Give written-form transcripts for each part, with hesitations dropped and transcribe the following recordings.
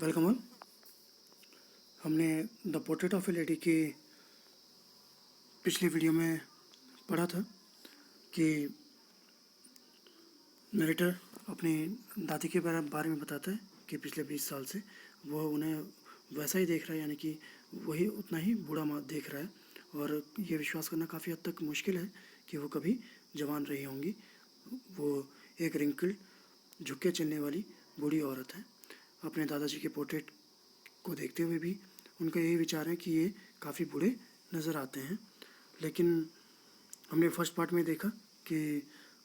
Welcome all. हमने the portrait of a lady की पिछली वीडियो में पढ़ा था कि नरेटर अपनी दादी के बारे में बताता है कि पिछले 20 साल से वो उन्हें वैसा ही देख रहा है, यानी कि वही उतना ही बूढ़ा देख रहा है। और ये विश्वास करना काफ़ी हद तक मुश्किल है कि वो कभी जवान रही होंगी। वो एक रिंकल्ड, झुक के चलने वाली बूढ़ी औरत है। अपने दादाजी के पोर्ट्रेट को देखते हुए भी उनका यही विचार है कि ये काफ़ी बूढ़े नज़र आते हैं। लेकिन हमने फर्स्ट पार्ट में देखा कि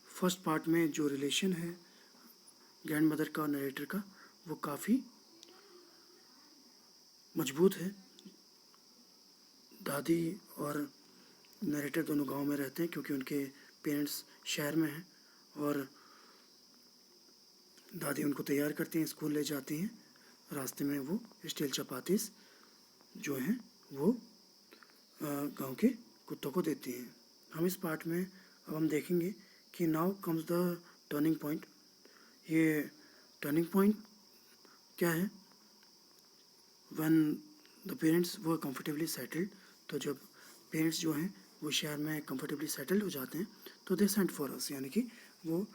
फर्स्ट पार्ट में जो रिलेशन है ग्रैंड मदर का और नरेटर का, वो काफ़ी मजबूत है। दादी और नरेटर दोनों गांव में रहते हैं क्योंकि उनके पेरेंट्स शहर में हैं, और दादी उनको तैयार करती हैं, स्कूल ले जाती हैं। रास्ते में वो स्टील चपातीस जो हैं वो गांव के कुत्तों को देती हैं। हम इस पार्ट में अब हम देखेंगे कि now comes the turning point. ये टर्निंग पॉइंट क्या है? When the parents were comfortably settled, तो जब पेरेंट्स जो हैं वो शहर में कंफर्टेबली सेटल्ड हो जाते हैं तो दे सेंट फॉर अस, यानी कि वो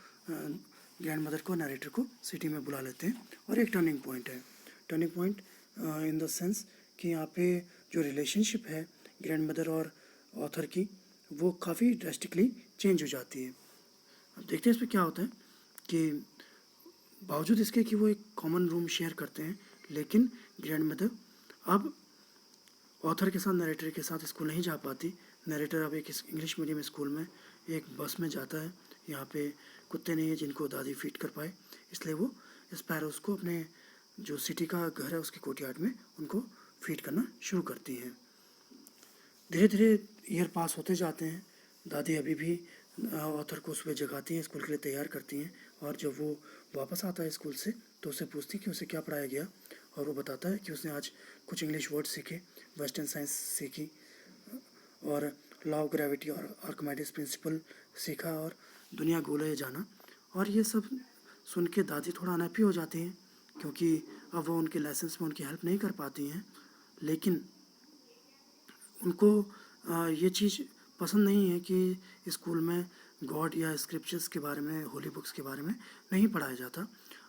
ग्रैंड मदर को, नरेटर को सिटी में बुला लेते हैं। और एक टर्निंग पॉइंट है। Turning point in the sense कि यहाँ पे जो रिलेशनशिप है ग्रैंड मदर और ऑथर की, वो काफ़ी ड्रास्टिकली चेंज हो जाती है। अब देखते हैं इस पर क्या होता है कि बावजूद इसके कि वो एक कॉमन रूम शेयर करते हैं, लेकिन ग्रैंड मदर अब ऑथर के साथ, नरेटर के साथ स्कूल नहीं जा पाती। नरेटर अब एक इंग्लिश मीडियम स्कूल में एक बस में जाता है। यहाँ पे कुत्ते नहीं हैं जिनको दादी फीड कर पाए, इसलिए वो स्पैरोज को अपने जो सिटी का घर है उसके कोर्टयार्ड में उनको फीड करना शुरू करती हैं। धीरे धीरे ईयर पास होते जाते हैं। दादी अभी भी ऑथर को सुबह जगाती हैं, स्कूल के लिए तैयार करती हैं, और जब वो वापस आता है स्कूल से तो उसे पूछती कि उसे क्या पढ़ाया गया, और वो बताता है कि उसने आज कुछ इंग्लिश वर्ड सीखे, वेस्टर्न साइंस सीखी, और लॉ ऑफ ग्रेविटी और आर्किमिडीज प्रिंसिपल सीखा, और दुनिया गोल है जाना। और ये सब सुन के दादी थोड़ा अनहैप्पी हो जाती हैं क्योंकि अब वो उनके लेसन्स में उनकी हेल्प नहीं कर पाती हैं। लेकिन उनको ये चीज़ पसंद नहीं है कि स्कूल में गॉड या स्क्रिप्चर्स के बारे में, होली बुक्स के बारे में नहीं पढ़ाया जाता।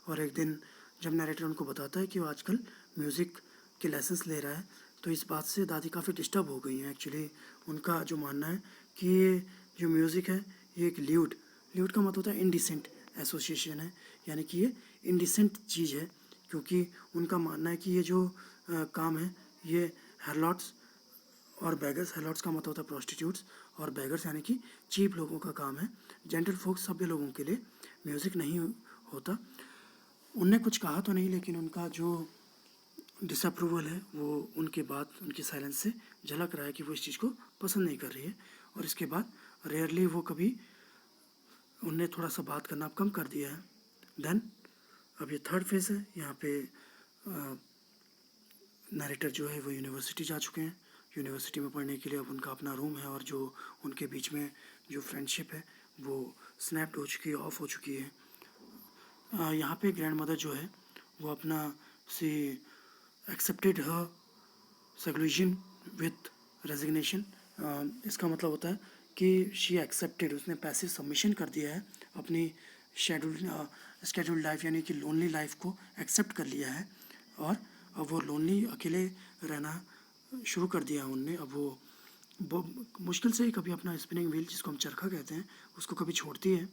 और एक दिन जब नरेटर उनको बताता है कि वो आजकल म्यूज़िक के लेसन्स ले रहा है, तो इस बात से दादी काफ़ी डिस्टर्ब हो गई हैं। एक्चुअली उनका जो मानना है कि ये जो म्यूज़िक है ये एक ल्यूट का मतलब होता है इंडिसेंट एसोसिएशन है, यानी कि ये इंडिसेंट चीज़ है। क्योंकि उनका मानना है कि ये जो काम है ये हेरलॉट्स और बेगर्स, हेलोट्स का मतलब होता है प्रोस्टिट्यूट्स, और बेगर्स यानी कि चीप लोगों का काम है। जेंटल फोक्स, सभ्य लोगों के लिए म्यूज़िक नहीं होता। उनने कुछ कहा तो नहीं, लेकिन उनका जो डिसअप्रूवल है वो उनके बात, उनकी साइलेंस से झलक रहा है कि वो इस चीज़ को पसंद नहीं कर रही है। और इसके बाद रेयरली वो कभी, उनने थोड़ा सा बात करना अब कम कर दिया है। देन अब ये थर्ड फेज़ है। यहाँ पे नरेटर जो है वो यूनिवर्सिटी जा चुके हैं। यूनिवर्सिटी में पढ़ने के लिए अब उनका अपना रूम है, और जो उनके बीच में जो फ्रेंडशिप है वो स्नैप्ड हो चुकी है, ऑफ हो चुकी है। यहाँ पे ग्रैंड मदर जो है वो अपना she accepted her seclusion with resignation. इसका मतलब होता है कि शी एक्सेप्टेड, उसने पैसिव सबमिशन कर दिया है, अपनी शेड्यूल्ड लाइफ यानी कि लोनली लाइफ को एक्सेप्ट कर लिया है। और अब वो लोनली, अकेले रहना शुरू कर दिया है उनने। अब वो मुश्किल से ही कभी अपना स्पिनिंग व्हील, जिसको हम चरखा कहते हैं, उसको कभी छोड़ती है।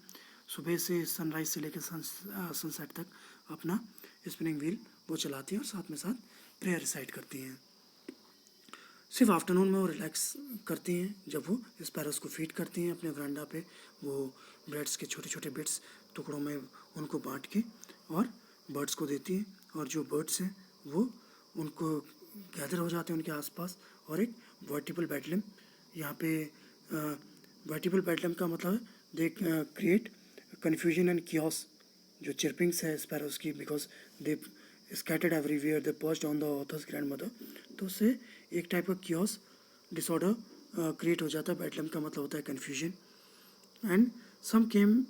सुबह से सनराइज से लेकर सनसेट तक अपना स्पिनिंग व्हील वो चलाती हैं, और साथ में साथ प्रेयर रिसाइट करती हैं। सिर्फ आफ्टरनून में वो रिलैक्स करती हैं, जब वो स्पैरोस को फीड करती हैं अपने वरांडा पे। वो ब्रेड्स के छोटे छोटे बिट्स टुकड़ों में उनको बांट के और बर्ड्स को देती हैं, और जो बर्ड्स हैं वो उनको गैदर हो जाते हैं उनके आसपास। और एक वर्टिबल बेडलम, यहाँ पे वर्टिबल बेडलम का मतलब है they create confusion and chaos. जो चिरपिंग्स है स्पैरोस की, because they scattered everywhere, they perched on the author's grandmother, तो उससे एक टाइप का कियोस डिसऑर्डर क्रिएट हो जाता है। बेडलम का मतलब होता है confusion. And some came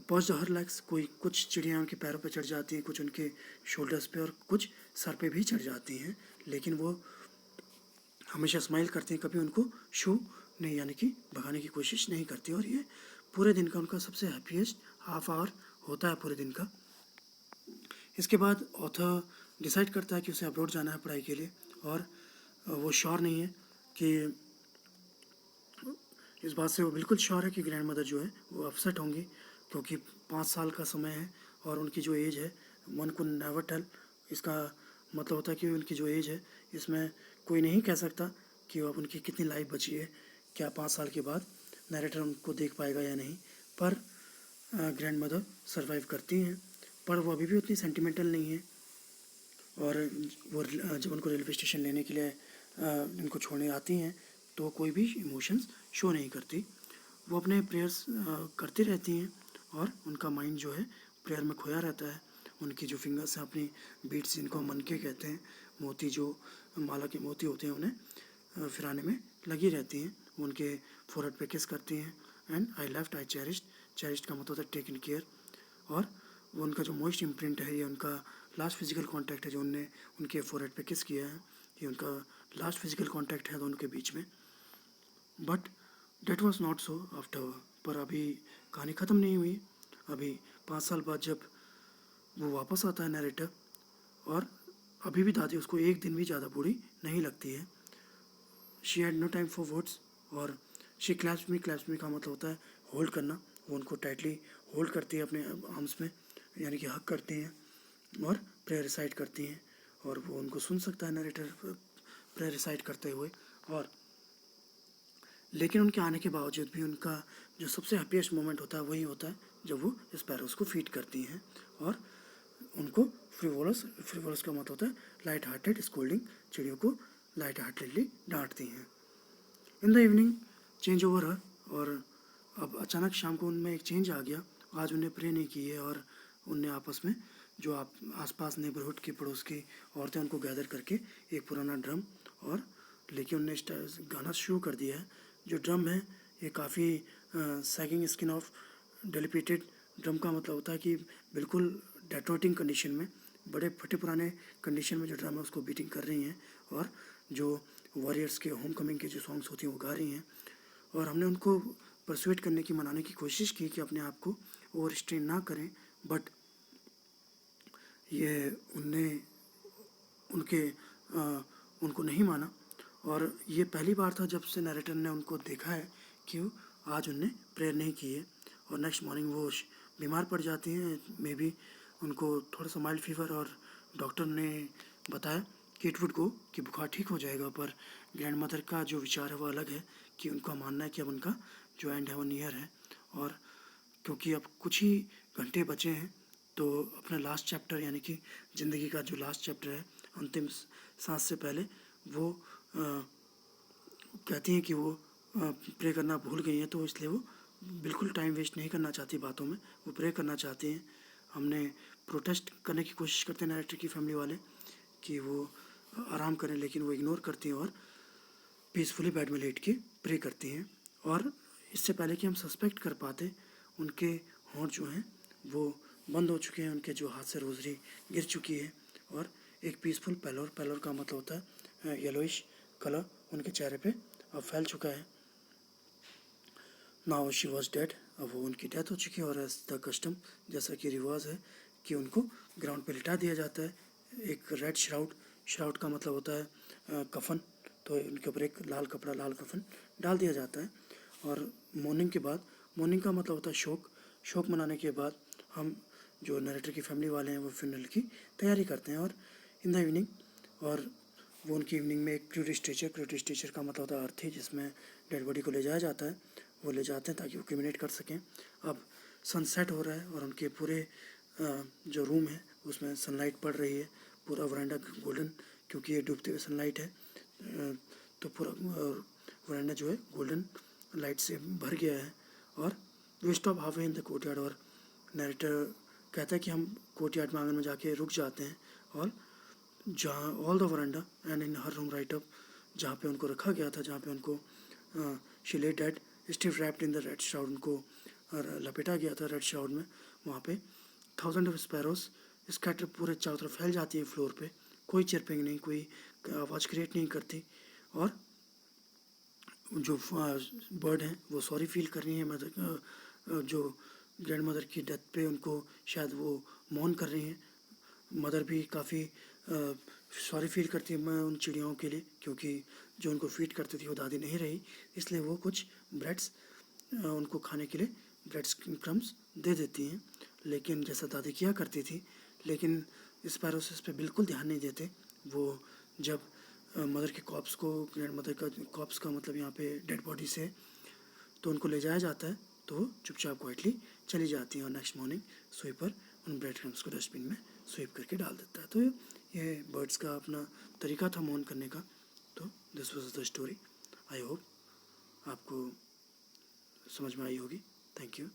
poised her legs, कोई कुछ चिड़ियाँ उनके पैरों पे चढ़ जाती हैं, कुछ उनके शोल्डर्स पे और कुछ सर पे भी चढ़ जाती हैं, लेकिन वो हमेशा स्माइल करती हैं, कभी उनको शो नहीं यानी कि भगाने की कोशिश नहीं करती। और ये पूरे दिन का उनका सबसे हैप्पीएस्ट हाफ आवर होता है पूरे दिन का। इसके बाद ऑथर डिसाइड करता है कि उसे अब्रॉड जाना है पढ़ाई के लिए, और वो श्योर नहीं है कि इस बात से वो बिल्कुल श्योर है कि ग्रैंड मदर जो है वो अपसेट होंगी, क्योंकि 5 साल का समय है और उनकी जो एज है वन को नेवर टेल। इसका मतलब होता है कि उनकी जो एज है इसमें कोई नहीं कह सकता कि अब उनकी कितनी लाइफ बची है, क्या 5 साल के बाद नरेटर उनको देख पाएगा या नहीं। पर ग्रैंड मदर सर्वाइव करती हैं, पर वो अभी भी उतनी सेंटिमेंटल नहीं है। और वो जब उनको रेलवे स्टेशन लेने के लिए उनको छोड़ने आती हैं तो कोई भी इमोशंस शो नहीं करती। वो अपने प्रेयर्स करती रहती हैं और उनका माइंड जो है प्रेयर में खोया रहता है। उनकी जो फिंगर्स हैं अपनी बीट्स, जिनको मनके कहते हैं, मोती जो माला के मोती होते हैं उन्हें फिराने में लगी रहती हैं। वो उनके फोरहेड पे किस करती हैं and I left I cherished. Cherished का मतलब होता है टेकन केयर। और वो उनका जो मॉइस्ट इम्प्रिंट है, ये उनका लास्ट फिजिकल कांटेक्ट है जो उनने उनके फोरहेड पे किस किया है, ये उनका लास्ट फिजिकल कांटेक्ट है दोनों के बीच में। But that was not so after. पर अभी कहानी ख़त्म नहीं हुई। अभी 5 साल बाद जब वो वापस आता है नरेटर, और अभी भी दादी उसको एक दिन भी ज़्यादा बूढ़ी नहीं लगती है। She had no time for words, और शी क्लैप्स मी का मतलब होता है होल्ड करना। वो उनको टाइटली होल्ड करती है अपने आर्म्स में, यानी कि हक करती हैं और प्रेयर रिसाइट करती हैं, और वो उनको सुन सकता है नरेटर प्रेयर रिसाइट करते हुए। और लेकिन उनके आने के बावजूद भी उनका जो सबसे हैप्पीएस्ट मोमेंट होता है वही होता है जब वो स्पैरोज़ को फीड करती हैं और उनको फ्रिवोलस का मतलब होता है लाइट हार्टेड स्कोल्डिंग, चिड़ियों को लाइट हार्टेडली डांटती हैं। In the evening change over है, और अब अचानक शाम को उनमें एक चेंज आ गया। आज उन्हें प्रे नहीं की है, और उनने आपस में जो आसपास नेबरहुड की पड़ोस की औरतें उनको गैदर करके एक पुराना ड्रम और लेके उनने गाना शुरू कर दिया है। जो ड्रम है ये काफ़ी सैगिंग स्किन ऑफ डेलिपेटेड। ड्रम का मतलब होता है कि बिल्कुल डेटोरेटिंग कंडीशन में, बड़े फटे पुराने कंडीशन में जो ड्रम है उसको बीटिंग कर रही हैं, और जो वॉरियर्स के होम कमिंग के जो सॉन्ग्स होती हैं वो गा रही हैं। और हमने उनको परसुएट करने की, मनाने की कोशिश की कि अपने आप को ओवर स्ट्रेन ना करें, बट ये उनने उनके उनको नहीं माना। और ये पहली बार था जब से नरेटर ने उनको देखा है कि आज उनने प्रेयर नहीं की है। और नेक्स्ट मॉर्निंग वो बीमार पड़ जाती हैं, मे बी उनको थोड़ा सा माइल्ड फीवर, और डॉक्टर ने बताया कि इट वुड गो, कि बुखार ठीक हो जाएगा। पर ग्रैंड मदर का जो विचार है वो अलग है, कि उनका मानना है कि अब उनका जो एंड है वो नियर है, और क्योंकि अब कुछ ही घंटे बचे हैं तो अपना लास्ट चैप्टर यानी कि ज़िंदगी का जो लास्ट चैप्टर है, अंतिम सांस से पहले वो कहती हैं कि वो प्रे करना भूल गई हैं, तो इसलिए वो बिल्कुल टाइम वेस्ट नहीं करना चाहती बातों में, वो प्रे करना चाहती हैं। हमने प्रोटेस्ट करने की कोशिश करते हैं नरेटर की फैमिली वाले कि वो आराम करें, लेकिन वो इग्नोर करती हैं और पीसफुली बेड में लेट के प्रे करती हैं। और इससे पहले कि हम सस्पेक्ट कर पाते, उनके होंठ जो हैं वो बंद हो चुके हैं, उनके जो हाथ से रोजरी गिर चुकी है, और एक पीसफुल पैलोर, पैलोर का मतलब होता है येलोइश कलर, उनके चेहरे पे अब फैल चुका है। नाउ शी वॉज डेड, अब वो उनकी डेथ हो चुकी है। और एज द कस्टम, जैसा कि रिवाज है कि उनको ग्राउंड पे लिटा दिया जाता है। एक रेड श्राउड, श्राउड का मतलब होता है कफन, तो उनके ऊपर एक लाल कपड़ा, लाल कफन डाल दिया जाता है। और मॉर्निंग के बाद, मॉर्निंग का मतलब होता है शोक, शोक मनाने के बाद हम जो नरेटर की फैमिली वाले हैं वो फ्यूनरल की तैयारी करते हैं। और इन द इवनिंग, और वो उनकी इवनिंग में एक क्रूड स्ट्रेचर का मतलब होता है अर्थी, जिसमें डेड बॉडी को ले जाया जाता है, वो ले जाते हैं ताकि वो क्रिमिनेट कर सकें। अब सनसेट हो रहा है और उनके पूरे जो रूम है उसमें सनलाइट पड़ रही है, पूरा वरांडा गोल्डन, क्योंकि ये डूबते हुए सनलाइट है, तो पूरा वरांडा जो है गोल्डन लाइट से भर गया है। और we stop half way in the courtyard, और नरेटर कहता है कि हम कोर्टयार्ड में, आंगन में जाके रुक जाते हैं। और जहाँ all the veranda and in her room right up, जहाँ पे उनको रखा गया था, जहाँ पे उनको शी ले dead stiff wrapped in the red shroud, उनको लपेटा गया था रेड शाउट में, वहाँ पे 1000 ऑफ स्पैरोज स्कैटर पूरे चारों तरफ फैल जाती है फ्लोर पे, कोई चिरपिंग नहीं, कोई आवाज़ क्रिएट नहीं करती, और जो बर्ड हैं वो सॉरी फील कर रही हैं मदर, जो ग्रैंड मदर की डेथ पे उनको शायद वो मौन कर रही हैं। मदर भी काफ़ी सॉरी फील करती है मैं उन चिड़ियाओं के लिए, क्योंकि जो उनको फीड करती थी वो दादी नहीं रही, इसलिए वो कुछ ब्रेड्स उनको खाने के लिए ब्रेड्स क्रम्स दे देती हैं। लेकिन जैसा दादी किया करती थी, लेकिन स्पैरोसिस पे बिल्कुल ध्यान नहीं देते। वो जब मदर के कॉप्स को, ग्रैंड मदर का कॉप्स का मतलब यहाँ पे डेड बॉडी से, तो उनको ले जाया जाता है, तो वो चुपचाप क्वाइटली चली जाती हैं, और नेक्स्ट मॉर्निंग स्वीपर उन ब्रेड क्रम्स को डस्टबिन में स्वीप करके डाल देता है। तो ये बर्ड्स का अपना तरीका था मौन करने का। तो this was the story. I hope आपको समझ में आई होगी। Thank you.